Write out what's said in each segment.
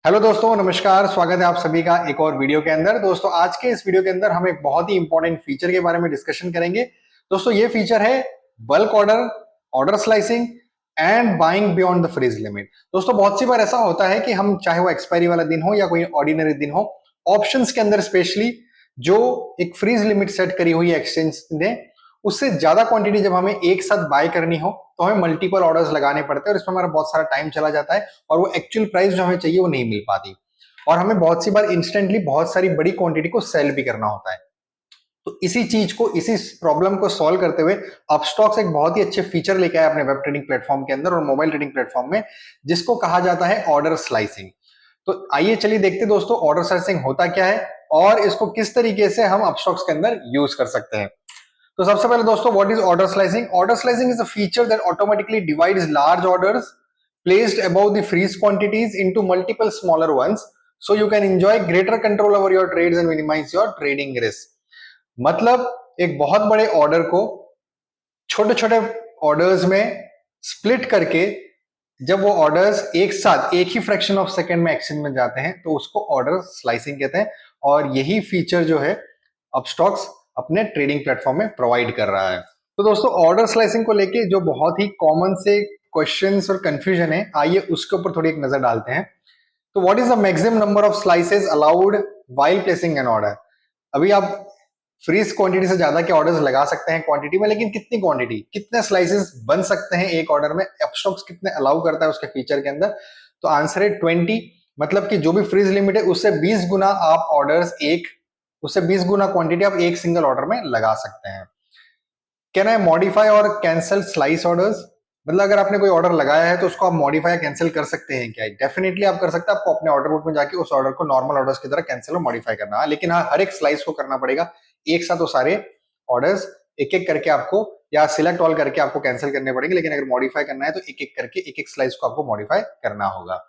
Hello दोस्तों, नमस्कार। स्वागत है आप सभी का एक और वीडियो के अंदर। दोस्तों, आज के इस वीडियो के अंदर हम एक बहुत ही इंपॉर्टेंट फीचर के बारे में डिस्कशन करेंगे। दोस्तों, ये फीचर है bulk order, order slicing and buying beyond the freeze limit. दोस्तों, बहुत सी बार ऐसा होता है कि हम चाहे वो एक्सपायरी वाला दिन हो या कोई ऑर्डिनरी दिन हो, ऑप्शंस के अंदर स्पेशली जो एक फ्रीज लिमिट सेट करी हुई है एक्सचेंज ने, उससे ज्यादा क्वांटिटी जब हमें एक साथ बाय करनी हो तो हमें मल्टीपल ऑर्डर्स लगाने पड़ते हैं और इसमें हमारा बहुत सारा टाइम चला जाता है और वो एक्चुअल प्राइस जो हमें चाहिए वो नहीं मिल पाती। और हमें बहुत सी बार इंस्टेंटली बहुत सारी बड़ी क्वांटिटी को सेल भी करना होता है। तो इसी प्रॉब्लम को सॉल्व करते हुए अपस्टॉक्स एक बहुत ही अच्छे फीचर लेके आया अपने वेब ट्रेडिंग प्लेटफॉर्म के अंदर और मोबाइल ट्रेडिंग प्लेटफॉर्म में, जिसको कहा जाता है ऑर्डर स्लाइसिंग। तो आइए चलिए देखते हैं दोस्तों ऑर्डर स्लाइसिंग होता क्या है और इसको किस तरीके से हम अपस्टॉक्स के अंदर यूज कर सकते हैं। तो सबसे पहले दोस्तों, what is order slicing? Order slicing is a feature that automatically divides large orders placed above the freeze quantities into multiple smaller ones so you can enjoy greater control over your trades and minimize your trading risk। मतलब एक बहुत बड़े order को छोटे छोटे orders में split करके जब वो ऑर्डर्स एक साथ एक ही फ्रैक्शन ऑफ सेकंड में एक्सचेंज में जाते हैं तो उसको ऑर्डर स्लाइसिंग कहते हैं। और यही फीचर जो है अपस्टॉक्स अपने ट्रेडिंग प्लेटफॉर्म में प्रोवाइड कर रहा है। तो दोस्तों, ऑर्डर स्लाइसिंग को लेके जो बहुत ही कॉमन से क्वेश्चंस और कंफ्यूजन है, आइए उसके ऊपर थोड़ी एक नजर डालते हैं। तो what is the maximum number of slices allowed while placing an order? अभी आप फ्रीज क्वांटिटी से ज्यादा के ऑर्डर्स लगा सकते हैं क्वांटिटी में, लेकिन कितनी क्वांटिटी, कितने स्लाइसेस बन सकते हैं एक ऑर्डर में, अपस्टॉक्स कितने अलाउ करता है उसके फीचर के अंदर? तो आंसर है 20। मतलब कि जो भी फ्रीज लिमिट है उससे 20 गुना आप ऑर्डर्स एक उससे 20 गुना क्वांटिटी आप एक सिंगल ऑर्डर में लगा सकते हैं। कैन आई मॉडिफाई और कैंसिल स्लाइस ऑर्डर्स? मतलब अगर आपने कोई ऑर्डर लगाया है तो उसको आप मॉडिफाई या कैंसिल कर सकते हैं क्या? डेफिनेटली आप कर सकते हैं। आपको अपने ऑर्डर बुक में जाके उस ऑर्डर को नॉर्मल ऑर्डर्स की तरह कैंसिल और मॉडिफाई करना है, लेकिन हाँ, हर एक स्लाइस को करना पड़ेगा एक साथ। वो सारे ऑर्डर्स एक एक करके आपको या सिलेक्ट ऑल करके आपको कैंसिल करने पड़ेंगे, लेकिन अगर मॉडिफाई करना है तो एक एक करके एक एक स्लाइस को आपको मॉडिफाई करना होगा।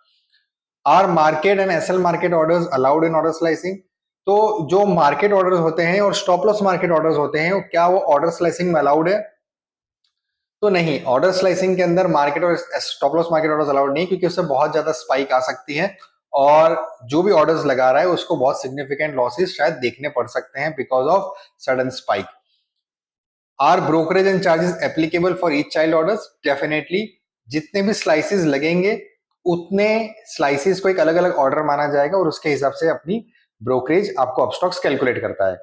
Are market and SL market orders allowed in order slicing? तो जो मार्केट ऑर्डर्स होते हैं और स्टॉप लॉस मार्केट ऑर्डर्स होते हैं, क्या वो ऑर्डर स्लाइसिंग में अलाउड है? तो नहीं, ऑर्डर स्लाइसिंग के अंदर मार्केट और stop loss market orders allowed नहीं, क्योंकि उससे बहुत ज्यादा स्पाइक आ सकती है और जो भी ऑर्डर्स लगा रहा है उसको बहुत सिग्निफिकेंट लॉसेस शायद देखने पड़ सकते हैं because of sudden spike. Are brokerage and charges applicable for each child orders? Definitely. जितने भी स्लाइसेस लगेंगे उतने स्लाइसेस को एक अलग अलग ऑर्डर माना जाएगा और उसके हिसाब से अपनी ब्रोकरेज आपको अपस्टॉक्स कैलकुलेट करता है।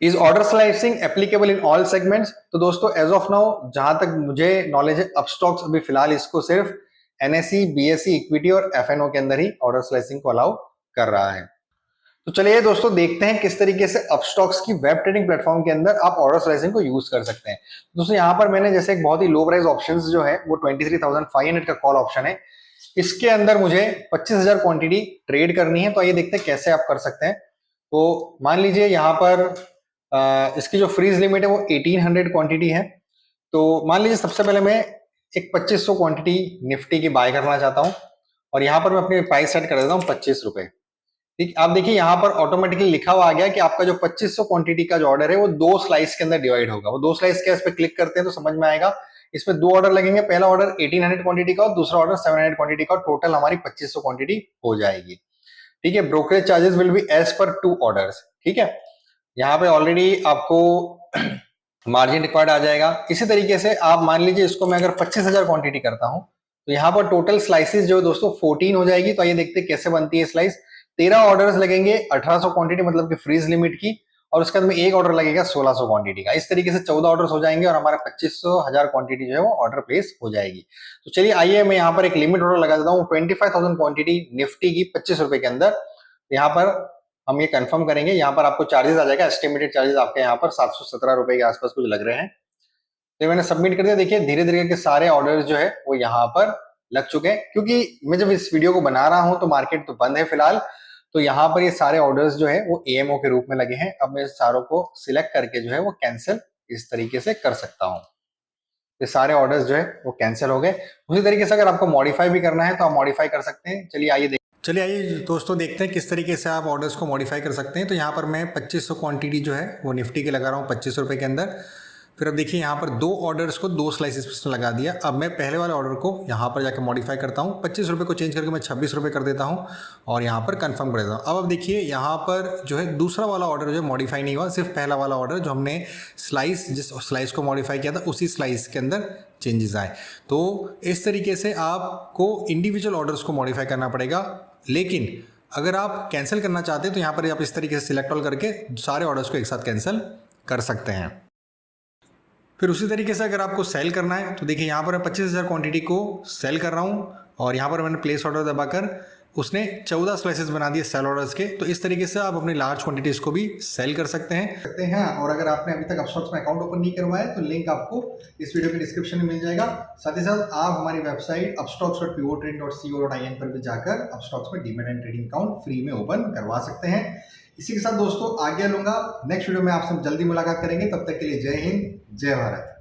Is order slicing applicable in all segments? तो दोस्तों, एज ऑफ नाउ जहां तक मुझे नॉलेज है, अपस्टॉक्स अभी फिलहाल इसको सिर्फ एनएसई, बीएसई, इक्विटी और एफएनओ के अंदर ही ऑर्डर स्लाइसिंग को अलाउ कर रहा है। तो चलिए दोस्तों, देखते हैं किस तरीके से अपस्टॉक्स की वेब ट्रेडिंग प्लेटफॉर्म के अंदर आप ऑर्डर स्लाइसिंग को यूज कर सकते हैं। दोस्तों, यहाँ पर मैंने जैसे एक बहुत ही लो प्राइस ऑप्शन जो है वो 23,500 का कॉल ऑप्शन है, इसके अंदर मुझे 25,000 क्वांटिटी ट्रेड करनी है। तो आइए देखते हैं कैसे आप कर सकते हैं। तो मान लीजिए यहाँ पर इसकी जो फ्रीज लिमिट है वो 1800 क्वांटिटी है। तो मान लीजिए सबसे पहले मैं एक 2500 क्वांटिटी निफ्टी की बाय करना चाहता हूँ और यहाँ पर मैं अपनी प्राइस सेट कर देता हूँ 25 रुपए। ठीक, आप देखिए यहाँ पर ऑटोमेटिकली लिखा हुआ आ गया कि आपका जो 2500 क्वांटिटी का जो ऑर्डर है वो दो स्लाइस के अंदर डिवाइड होगा। वो दो स्लाइस क्या, इस पे क्लिक करते हैं तो समझ में आएगा। इसमें दो ऑर्डर लगेंगे, पहला ऑर्डर 1800 क्वांटिटी का और दूसरा ऑर्डर 700 क्वांटिटी का। टोटल हमारी 2500 क्वांटिटी हो जाएगी। ठीक है, brokerage charges will be as per two orders. ठीक है, यहाँ पे ऑलरेडी आपको मार्जिन रिक्वायर्ड आ जाएगा। इसी तरीके से आप मान लीजिए इसको मैं अगर 25,000 क्वांटिटी करता हूं तो यहाँ पर टोटल स्लाइसेस जो दोस्तों 14 हो जाएगी। तो आइए देखते हैं कैसे बनती है स्लाइस। 13 ऑर्डर्स लगेंगे 1800 क्वांटिटी मतलब कि फ्रीज लिमिट की, और उसके बाद में एक ऑर्डर लगेगा 1600 क्वांटिटी का। इस तरीके से 14 ऑर्डर्स हो जाएंगे और हमारा 25,000 क्वांटिटी जो है वो ऑर्डर प्लेस हो जाएगी। तो चलिए आइए मैं यहाँ पर एक लिमिट ऑर्डर लगा देता हूँ 25,000 क्वांटिटी निफ्टी की 25 रुपए के अंदर। यहाँ पर हम ये कंफर्म करेंगे, यहाँ पर आपको चार्जेस आ जाएगा, एस्टिमेटेड चार्जेस आपके यहाँ पर 717 रुपए के आसपास कुछ लग रहे हैं। तो मैंने सबमिट कर दिया। देखिए धीरे धीरे के सारे ऑर्डर्स जो है वो यहाँ पर लग चुके हैं। क्योंकि मैं जब इस वीडियो को बना रहा हूं तो मार्केट तो बंद है फिलहाल, तो यहाँ पर ये सारे ऑर्डर्स जो है वो एएमओ के रूप में लगे हैं। अब मैं सारों को सिलेक्ट करके जो है वो कैंसिल इस तरीके से कर सकता हूँ। ये सारे ऑर्डर्स जो है वो कैंसिल हो गए। उसी तरीके से अगर आपको मॉडिफाई भी करना है तो आप मॉडिफाई कर सकते हैं। चलिए आइए दोस्तों देखते हैं किस तरीके से आप ऑर्डर्स को मॉडिफाई कर सकते हैं। तो यहाँ पर मैं 2500 क्वांटिटी जो है वो निफ्टी के लगा रहा हूँ 25 रुपए के अंदर। फिर अब देखिए यहाँ पर 2 ऑर्डर्स को 2 स्लाइसेस में लगा दिया। अब मैं पहले वाले ऑर्डर को यहाँ पर जाकर मॉडिफाई करता हूँ, 25 रुपये को चेंज करके मैं 26 रुपये कर देता हूँ और यहाँ पर कंफर्म कर देता हूँ। अब देखिए यहाँ पर जो है दूसरा वाला ऑर्डर जो है मॉडिफाई नहीं हुआ, सिर्फ पहला वाला ऑर्डर जो हमने जिस स्लाइस को मॉडिफाई किया था उसी स्लाइस के अंदर चेंजेस आए। तो इस तरीके से आपको इंडिविजुअल ऑर्डर्स को मॉडिफाई करना पड़ेगा, लेकिन अगर आप कैंसिल करना चाहते हैं तो यहाँ पर आप इस तरीके से सिलेक्ट ऑल करके सारे ऑर्डर्स को एक साथ कैंसिल कर सकते हैं। फिर उसी तरीके से अगर आपको सेल करना है तो देखिए यहाँ पर मैं 25,000 क्वांटिटी को सेल कर रहा हूँ और यहाँ पर मैंने प्लेस ऑर्डर दबाकर उसने 14 स्लाइसेस बना दिए सेल ऑर्डर्स के। तो इस तरीके से आप अपनी लार्ज क्वांटिटीज़ को भी सेल कर सकते हैं। और अगर आपने अभी तक अपस्टॉक्स में अकाउंट ओपन नहीं करवाया तो लिंक आपको इस वीडियो के डिस्क्रिप्शन में मिल जाएगा। साथ ही साथ आप हमारी वेबसाइट upstocks.pivotrade.co.in पर भी जाकर अपस्टॉक्स में demat and trading account free में ओपन करवा सकते हैं। इसी के साथ दोस्तों आज्ञा लूंगा, नेक्स्ट वीडियो में आपसे जल्दी मुलाकात करेंगे। तब तक के लिए जय हिंद, जय भारत।